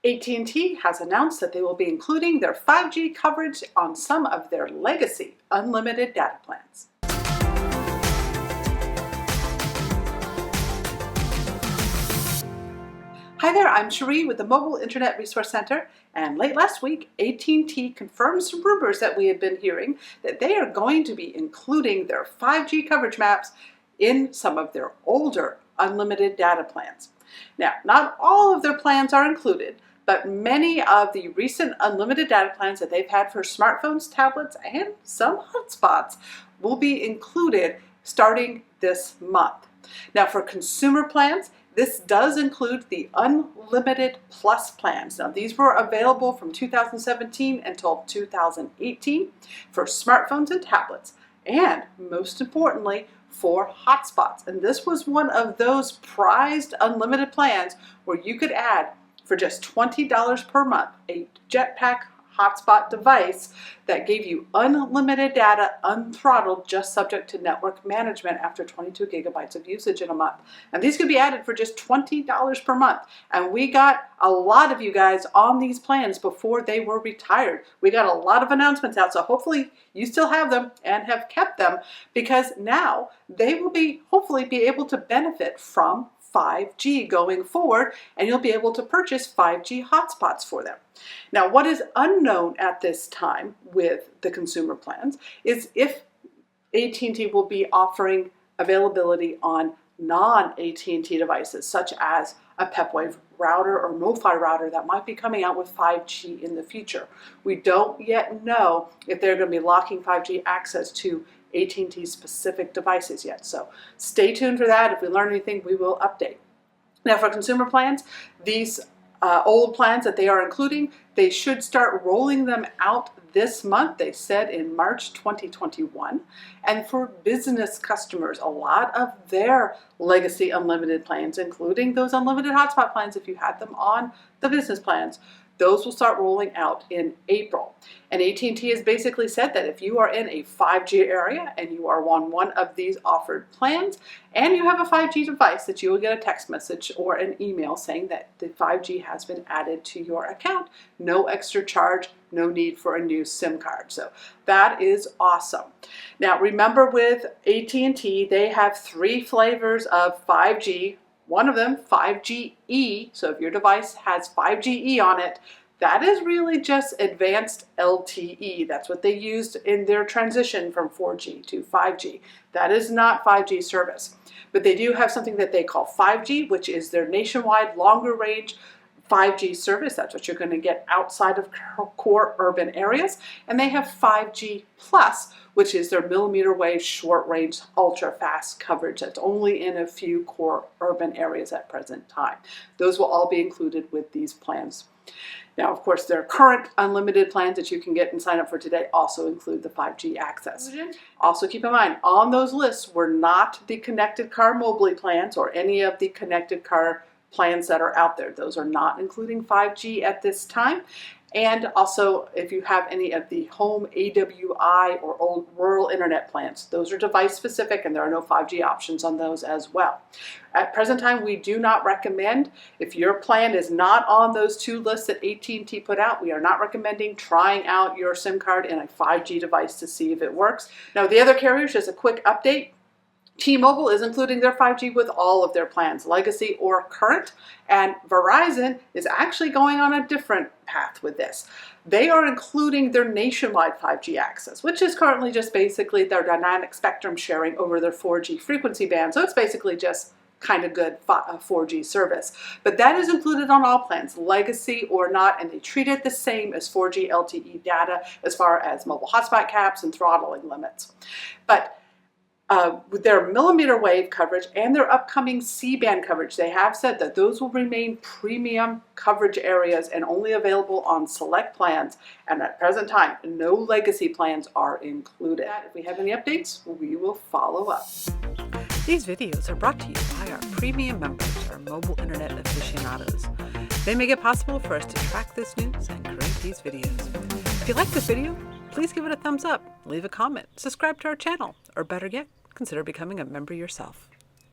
AT&T has announced that they will be including their 5G coverage on some of their legacy unlimited data plans. Hi there, I'm Cherie with the Mobile Internet Resource Center, and late last week, AT&T confirmed some rumors that we had been hearing that they are going to be including their 5G coverage maps in some of their older unlimited data plans. Now, not all of their plans are included, but many of the recent unlimited data plans that they've had for smartphones, tablets, and some hotspots will be included starting this month. Now, for consumer plans, this does include the Unlimited Plus plans. Now, these were available from 2017 until 2018 for smartphones and tablets, and most importantly, for hotspots. And this was one of those prized unlimited plans where you could add, for just $20 per month, a Jetpack hotspot device that gave you unlimited data, unthrottled, just subject to network management after 22 gigabytes of usage in a month. And these could be added for just $20 per month. And we got a lot of you guys on these plans before they were retired. We got a lot of announcements out, so hopefully you still have them and have kept them, because now they will hopefully be able to benefit from 5G going forward, and you'll be able to purchase 5G hotspots for them. Now, what is unknown at this time with the consumer plans is if AT&T will be offering availability on non-AT&T devices, such as a mmWave router or MoFi router that might be coming out with 5G in the future. We don't yet know if they're going to be locking 5G access to AT&T specific devices yet. So stay tuned for that. If we learn anything, we will update. Now, for consumer plans, these old plans that they are including, they should start rolling them out this month. They said in March 2021. And for business customers, a lot of their legacy unlimited plans, including those unlimited hotspot plans if you had them on the business plans, those will start rolling out in April. And AT&T has basically said that if you are in a 5G area and you are on one of these offered plans and you have a 5G device, that you will get a text message or an email saying that the 5G has been added to your account. No extra charge, no need for a new SIM card. So that is awesome. Now, remember with AT&T, they have 3 flavors of 5G. One of them, 5GE, so if your device has 5GE on it, that is really just advanced LTE. That's what they used in their transition from 4G to 5G. That is not 5G service. But they do have something that they call 5G, which is their nationwide longer range 5G service. That's what you're going to get outside of core urban areas. And they have 5G Plus, which is their mmWave short range ultra fast coverage that's only in a few core urban areas at present time. Those will all be included with these plans. Now, of course, their current unlimited plans that you can get and sign up for today also include the 5G access. Also keep in mind, on those lists were not the connected car mobile plans or any of the connected car plans that are out there. Those are not including 5G at this time. And also, if you have any of the home AWI or old rural internet plans, those are device specific and there are no 5G options on those as well. At present time, we do not recommend, if your plan is not on those 2 lists that AT&T put out, we are not recommending trying out your SIM card in a 5G device to see if it works. Now, the other carriers, just a quick update. T-Mobile is including their 5G with all of their plans, legacy or current, and Verizon is actually going on a different path with this. They are including their nationwide 5G access, which is currently just basically their dynamic spectrum sharing over their 4G frequency band. So it's basically just kind of good 4G service. But that is included on all plans, legacy or not, and they treat it the same as 4G LTE data as far as mobile hotspot caps and throttling limits. But with their mmWave coverage and their upcoming C-band coverage, they have said that those will remain premium coverage areas and only available on select plans. And at present time, no legacy plans are included. If we have any updates, we will follow up. These videos are brought to you by our premium members, our mobile internet aficionados. They make it possible for us to track this news and create these videos. If you like this video, please give it a thumbs up, leave a comment, subscribe to our channel, or better yet, consider becoming a member yourself.